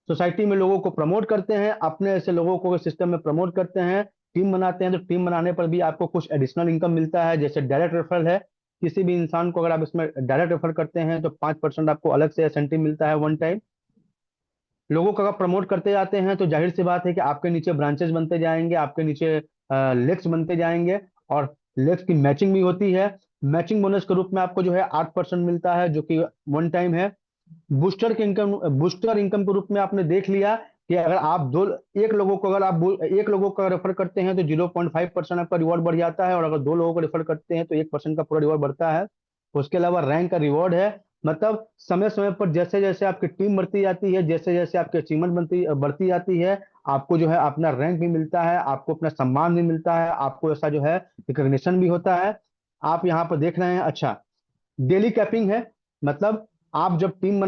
सोसाइटी में लोगों को प्रमोट करते हैं, अपने ऐसे लोगों को सिस्टम में प्रमोट करते हैं, टीम बनाते हैं तो टीम बनाने पर भी आपको कुछ एडिशनल इनकम मिलता है, जैसे डायरेक्ट रेफरल है। किसी भी इंसान को अगर आप इसमें डायरेक्ट रेफर करते हैं तो 5% आपको अलग से इंसेंटिव मिलता है वन टाइम। लोगों को अगर प्रमोट करते जाते हैं तो जाहिर सी बात है कि आपके नीचे ब्रांचेस बनते जाएंगे, आपके नीचे लेग्स बनते जाएंगे, और लेग्स की मैचिंग भी होती है। मैचिंग बोनस के रूप में आपको जो है 8% मिलता है, जो कि वन टाइम है। बूस्टर इनकम के रूप में आपने देख लिया कि अगर आप एक लोगों को रेफर करते हैं तो 0.5% आपका रिवॉर्ड बढ़ जाता है, और अगर 2 लोगों को रेफर करते हैं तो 1% का पूरा रिवॉर्ड बढ़ता है। उसके अलावा रैंक का रिवॉर्ड है, मतलब समय समय पर जैसे जैसे आपकी टीम बढ़ती जाती है, जैसे जैसे आपकी अचीवमेंट बढ़ती जाती है, आपको जो है अपना रैंक भी मिलता है, आपको अपना सम्मान भी मिलता है, आपको ऐसा जो है रिकॉग्निशन भी होता है। आप यहाँ पर देख रहे हैं। अच्छा, डेली कैपिंग है, मतलब आप जब टीम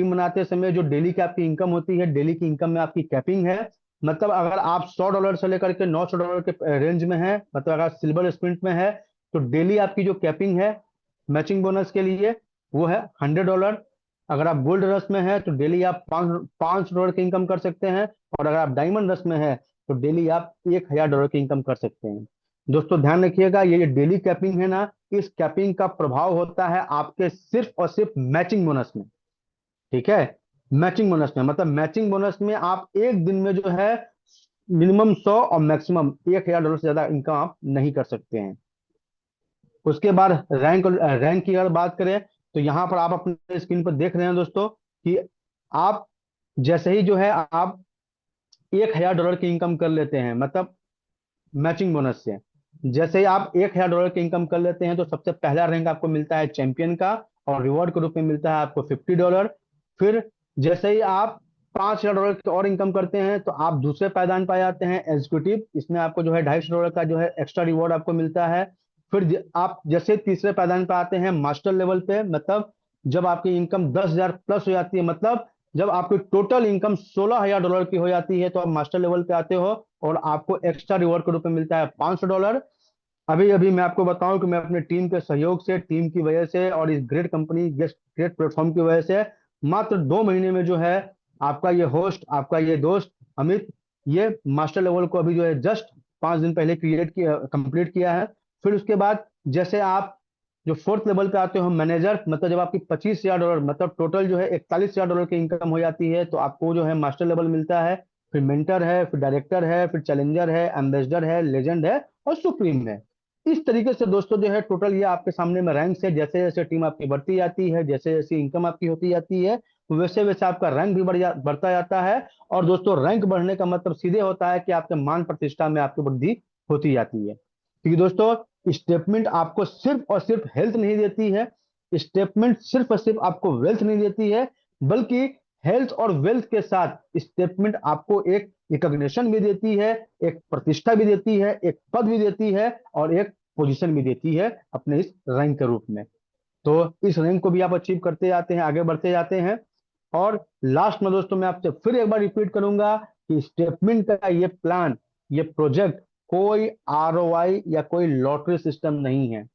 बनाते समय जो डेली की आपकी इनकम होती है, डेली की इनकम में आपकी कैपिंग है। मतलब अगर आप $100 से लेकर के $900 के रेंज में है, मतलब अगर सिल्वर स्प्रिंट में है, तो डेली आपकी जो कैपिंग है मैचिंग बोनस के लिए वो है $100। अगर आप गोल्ड रश में है तो डेली आप $500 की इनकम कर सकते हैं, और अगर आप डायमंड रश में है तो डेली आप $1000 की इनकम कर सकते हैं। दोस्तों ध्यान रखिएगा, ये डेली कैपिंग है ना, इस कैपिंग का प्रभाव होता है आपके सिर्फ और सिर्फ मैचिंग बोनस में। ठीक है, मैचिंग बोनस में, मतलब मैचिंग बोनस में आप एक दिन में जो है मिनिमम 100 और मैक्सिमम $1000 से ज्यादा इनकम आप नहीं कर सकते हैं। उसके बाद रैंक की अगर बात करें तो यहाँ पर आप अपने स्क्रीन पर देख रहे हैं दोस्तों कि आप जैसे ही जो है आप $1000 की इनकम कर लेते हैं, मतलब मैचिंग बोनस से जैसे ही आप $1000 की इनकम कर लेते हैं तो सबसे पहला रैंक आपको मिलता है चैंपियन का, और रिवॉर्ड के रूप में मिलता है आपको $50। फिर जैसे ही आप $5000 की और इनकम करते हैं तो आप दूसरे पायदान पर जाते हैं एग्जीक्यूटिव, इसमें आपको जो है $250 का जो है एक्स्ट्रा रिवॉर्ड आपको मिलता है। फिर आप जैसे तीसरे पायदान पर आते हैं मास्टर लेवल पे, मतलब जब आपकी इनकम 10,000 प्लस हो जाती है, मतलब जब आपकी टोटल इनकम $16,000 की हो जाती है, तो आप मास्टर लेवल पे आते हो और आपको एक्स्ट्रा रिवॉर्ड के रूप में मिलता है $500। अभी अभी मैं आपको बताऊं कि मैं अपने टीम के सहयोग से, टीम की वजह से और इस ग्रेट कंपनी ग्रेट प्लेटफॉर्म की वजह से मात्र 2 महीने में जो है आपका ये होस्ट, आपका ये दोस्त अमित, ये मास्टर लेवल को अभी जो है जस्ट 5 दिन पहले कंप्लीट किया है। फिर उसके बाद जैसे आप जो फोर्थ लेवल पे आते हो मैनेजर, मतलब जब आपकी $25,000, मतलब टोटल जो है $41,000 की इनकम हो जाती है, तो आपको जो है मास्टर लेवल मिलता है। फिर मेंटर है, फिर डायरेक्टर है, फिर चैलेंजर है, एम्बेसडर है, लेजेंड है और सुप्रीम है। इस तरीके से दोस्तों जो है टोटल ये आपके सामने में रैंक है। जैसे जैसे टीम आपकी बढ़ती जाती है, जैसे जैसे इनकम आपकी होती जाती है, वैसे वैसे आपका रैंक भी बढ़ता जाता है। और दोस्तों रैंक बढ़ने का मतलब सीधे होता है कि आपके मान प्रतिष्ठा में आपकी वृद्धि होती जाती है। क्योंकि दोस्तों स्टेटमेंट आपको सिर्फ और सिर्फ हेल्थ नहीं देती है, स्टेटमेंट सिर्फ और सिर्फ आपको वेल्थ नहीं देती है, बल्कि हेल्थ और वेल्थ के साथ स्टेटमेंट आपको एक रिकॉग्निशन भी देती है, एक प्रतिष्ठा भी देती है, एक पद भी देती है और एक पोजीशन भी देती है अपने इस रैंक के रूप में। तो इस रैंक को भी आप अचीव करते जाते हैं, आगे बढ़ते जाते हैं। और लास्ट में दोस्तों मैं आपसे फिर एक बार रिपीट करूंगा कि स्टेटमेंट का ये प्लान, ये प्रोजेक्ट कोई आरओआई या कोई लॉटरी सिस्टम नहीं है।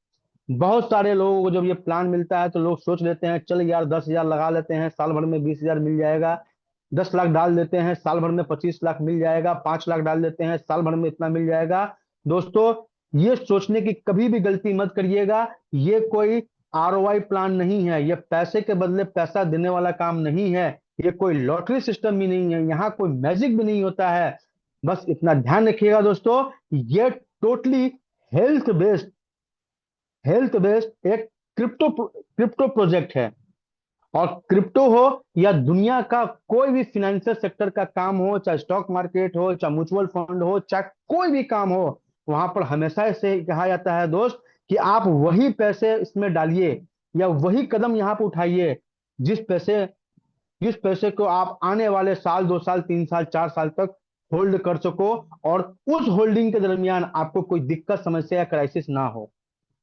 बहुत सारे लोगों को जब ये प्लान मिलता है तो लोग सोच लेते हैं चल यार 10,000 लगा लेते हैं, साल भर में 20,000 मिल जाएगा। 10 लाख डाल देते हैं, साल भर में 25 लाख मिल जाएगा। 5 लाख डाल देते हैं, साल भर में इतना मिल जाएगा। दोस्तों ये सोचने की कभी भी गलती मत करिएगा। ये कोई आरओआई प्लान नहीं है, ये पैसे के बदले पैसा देने वाला काम नहीं है, ये कोई लॉटरी सिस्टम भी नहीं है, यहाँ कोई मैजिक भी नहीं होता है। बस इतना ध्यान रखिएगा दोस्तों, ये टोटली हेल्थ बेस्ड एक क्रिप्टो प्रोजेक्ट है। और क्रिप्टो हो या दुनिया का कोई भी फिनेंशियल सेक्टर का काम हो, चाहे स्टॉक मार्केट हो, चाहे म्यूचुअल फंड हो, चाहे कोई भी काम हो, वहां पर हमेशा से कहा जाता है दोस्त कि आप वही पैसे इसमें डालिए या वही कदम यहाँ पर उठाइए जिस पैसे जिस पैसे को आप आने वाले साल, 2 साल, 3 साल, 4 साल तक होल्ड कर सको, और उस होल्डिंग के दरमियान आपको कोई दिक्कत, समस्या या क्राइसिस ना हो।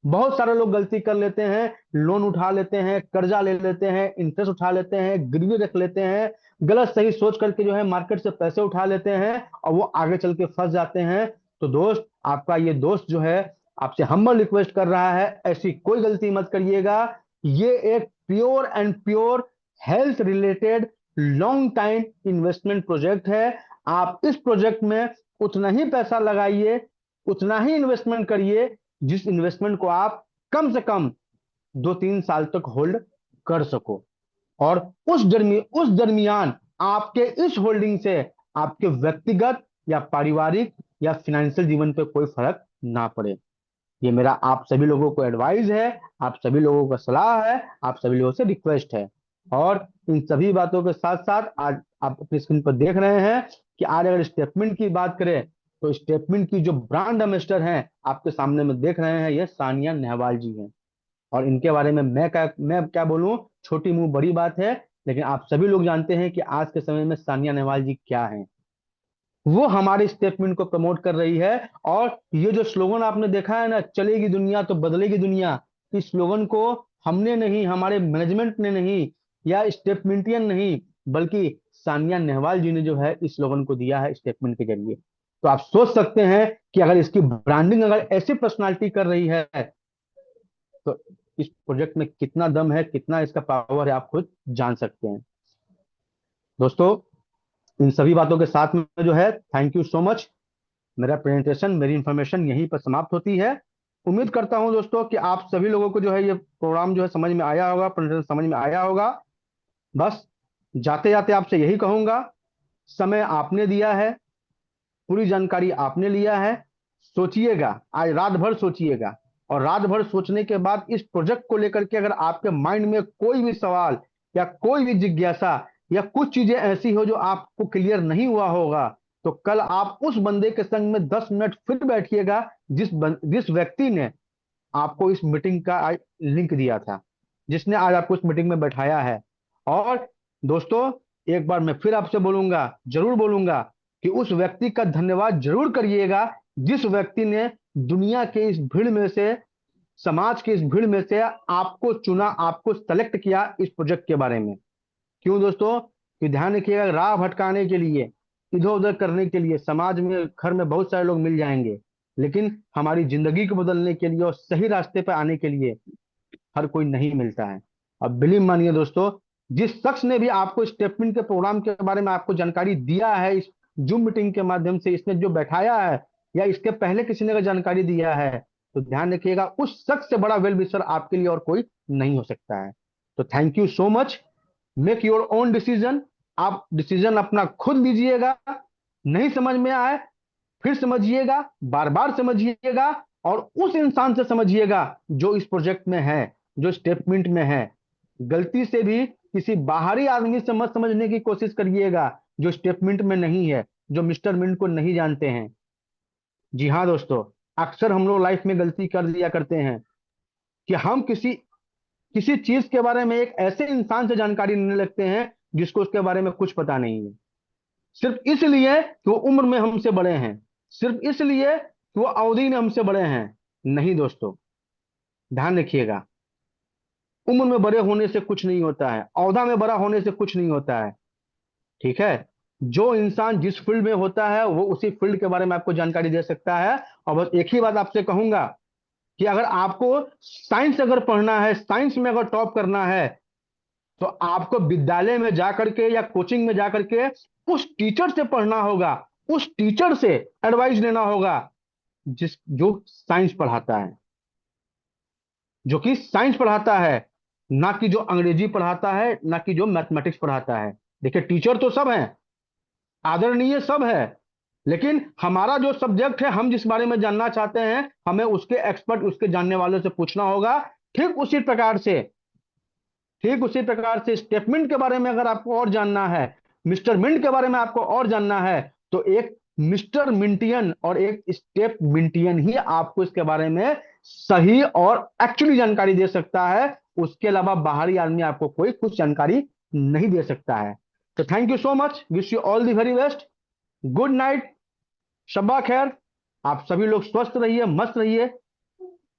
बहुत सारे लोग गलती कर लेते हैं, लोन उठा लेते हैं, कर्जा ले लेते हैं, इंटरेस्ट उठा लेते हैं, गिरवी रख लेते हैं, गलत सही सोच करके जो है मार्केट से पैसे उठा लेते हैं और वो आगे चल के फंस जाते हैं। तो दोस्त, आपका ये दोस्त जो है आपसे हम्बल रिक्वेस्ट कर रहा है, ऐसी कोई गलती मत करिएगा। ये एक pure and pure health related long time investment project है। आप इस प्रोजेक्ट में उतना ही पैसा लगाइए, उतना ही इन्वेस्टमेंट करिए जिस इन्वेस्टमेंट को आप कम से कम 2-3 साल तक होल्ड कर सको। और उस दरमियान आपके इस होल्डिंग से आपके व्यक्तिगत या पारिवारिक या फाइनेंशियल जीवन पे कोई फर्क ना पड़े। ये मेरा आप सभी लोगों को एडवाइस है, आप सभी लोगों का सलाह है, आप सभी लोगों से रिक्वेस्ट है। और इन सभी बातों के साथ साथ आज आप अपनी स्क्रीन पर देख रहे हैं कि आज अगर स्टेटमेंट की बात करें तो स्टेटमेंट की जो ब्रांड एम्बेसडर हैं आपके सामने में देख रहे हैं, ये सानिया नेहवाल जी हैं। और इनके बारे में मैं क्या बोलूं, छोटी मुंह बड़ी बात है, लेकिन आप सभी लोग जानते हैं कि आज के समय में सानिया नेहवाल जी क्या हैं। वो हमारे स्टेटमेंट को प्रमोट कर रही है। और ये जो स्लोगन आपने देखा है ना, चलेगी दुनिया तो बदलेगी दुनिया, इस स्लोगन को हमने नहीं, हमारे मैनेजमेंट ने नहीं, या स्टेटमेंटियन नहीं, बल्कि सानिया नेहवाल जी ने जो है इस स्लोगन को दिया है स्टेटमेंट के जरिए। तो आप सोच सकते हैं कि अगर इसकी ब्रांडिंग अगर ऐसी पर्सनालिटी कर रही है तो इस प्रोजेक्ट में कितना दम है, कितना इसका पावर है, आप खुद जान सकते हैं। दोस्तों, इन सभी बातों के साथ में जो है थैंक यू सो मच। मेरा प्रेजेंटेशन, मेरी इंफॉर्मेशन यहीं पर समाप्त होती है। उम्मीद करता हूं दोस्तों कि आप सभी लोगों को जो है ये प्रोग्राम जो है समझ में आया होगा, प्रेजेंटेशन समझ में आया होगा। बस जाते जाते आपसे यही कहूंगा, समय आपने दिया है, पूरी जानकारी आपने लिया है, सोचिएगा, आज रात भर सोचिएगा। और रात भर सोचने के बाद इस प्रोजेक्ट को लेकर के अगर आपके माइंड में कोई भी सवाल या कोई भी जिज्ञासा या कुछ चीजें ऐसी हो जो आपको क्लियर नहीं हुआ होगा, तो कल आप उस बंदे के संग में 10 मिनट फिर बैठिएगा जिस व्यक्ति ने आपको इस मीटिंग का लिंक दिया था, जिसने आज आपको इस मीटिंग में बैठाया है। और दोस्तों, एक बार मैं फिर आपसे बोलूंगा, जरूर बोलूंगा कि उस व्यक्ति का धन्यवाद जरूर करिएगा जिस व्यक्ति ने दुनिया के इस भीड़ में से, समाज की इस भीड़ में से आपको चुना, आपको सेलेक्ट किया इस प्रोजेक्ट के बारे में। क्यों दोस्तों? कि ध्यान रखिएगा, राह भटकाने के लिए, इधर उधर करने के लिए समाज में, घर में बहुत सारे लोग मिल जाएंगे, लेकिन हमारी जिंदगी को बदलने के लिए और सही रास्ते पर आने के लिए हर कोई नहीं मिलता है। अब बिलीव मानिए दोस्तों, जिस शख्स ने भी आपको स्टेटमेंट के प्रोग्राम के बारे में आपको जानकारी दिया है, इस जूम मीटिंग के माध्यम से इसने जो बैठाया है, या इसके पहले किसी ने जानकारी दिया है, तो ध्यान रखिएगा उस शख्स से बड़ा वेल विशर आपके लिए और कोई नहीं हो सकता है। तो thank you so much. Make your own decision. आप डिसीजन अपना खुद लीजिएगा। नहीं समझ में आए फिर समझिएगा, बार बार समझिएगा, और उस इंसान से समझिएगा जो इस प्रोजेक्ट में है, जो स्टेटमेंट में है। गलती से भी किसी बाहरी आदमी से मत समझने की कोशिश करिएगा जो स्टेटमेंट में नहीं है, जो मिस्टर मिंट को नहीं जानते हैं। जी हाँ दोस्तों, अक्सर हम लोग लाइफ में गलती कर दिया करते हैं कि हम किसी चीज के बारे में एक ऐसे इंसान से जानकारी लेने लगते हैं जिसको उसके बारे में कुछ पता नहीं है, सिर्फ इसलिए कि वो उम्र में हमसे बड़े हैं, सिर्फ इसलिए कि वो अवधि में हमसे बड़े हैं। नहीं दोस्तों, ध्यान रखिएगा, उम्र में बड़े होने से कुछ नहीं होता है, औहदा में बड़ा होने से कुछ नहीं होता है। ठीक है? जो इंसान जिस फील्ड में होता है वो उसी फील्ड के बारे में आपको जानकारी दे सकता है। और बस एक ही बात आपसे कहूंगा कि अगर आपको साइंस अगर पढ़ना है, साइंस में अगर टॉप करना है, तो आपको विद्यालय में जाकर के या कोचिंग में जाकर के उस टीचर से पढ़ना होगा, उस टीचर से एडवाइस लेना होगा जो साइंस पढ़ाता है, जो कि साइंस पढ़ाता है, ना कि जो अंग्रेजी पढ़ाता है, ना कि जो मैथमेटिक्स पढ़ाता है। देखिए, टीचर तो सब हैं, आदरणीय सब है, लेकिन हमारा जो सब्जेक्ट है, हम जिस बारे में जानना चाहते हैं, हमें उसके एक्सपर्ट, उसके जानने वालों से पूछना होगा। ठीक उसी प्रकार से स्टेटमेंट के बारे में अगर आपको और जानना है, मिस्टर मिंट के बारे में आपको और जानना है, तो एक मिस्टर मिंटियन और एक स्टेप मिंटियन ही आपको इसके बारे में सही और एक्चुअली जानकारी दे सकता है। उसके अलावा बाहरी आदमी आपको कोई कुछ जानकारी नहीं दे सकता है। तो thank you so much, wish you all the very best, good night, शब्बा खैर। आप सभी लोग स्वस्थ रहिए, मस्त रहिए,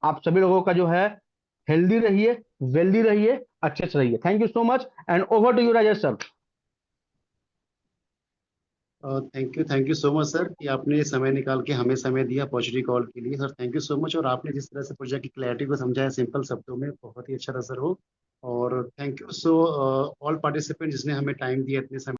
आप सभी लोगों का जो है हेल्दी रहिए, वेल्दी रहिए, अच्छे से रहिए। Thank you so much and over to you Rajesh sir. Thank you so much sir कि आपने समय निकाल के हमें समय दिया अपॉर्चुनिटी कॉल के लिए। Sir thank you so much. और आपने जिस तरह से प्रोजेक्ट की क्लैरिटी को समझाया सिंपल शब्दों में, बहुत ही अच्छा था सर वो। और thank you so all participant जिसने हमें टाइम दिया इतने समय।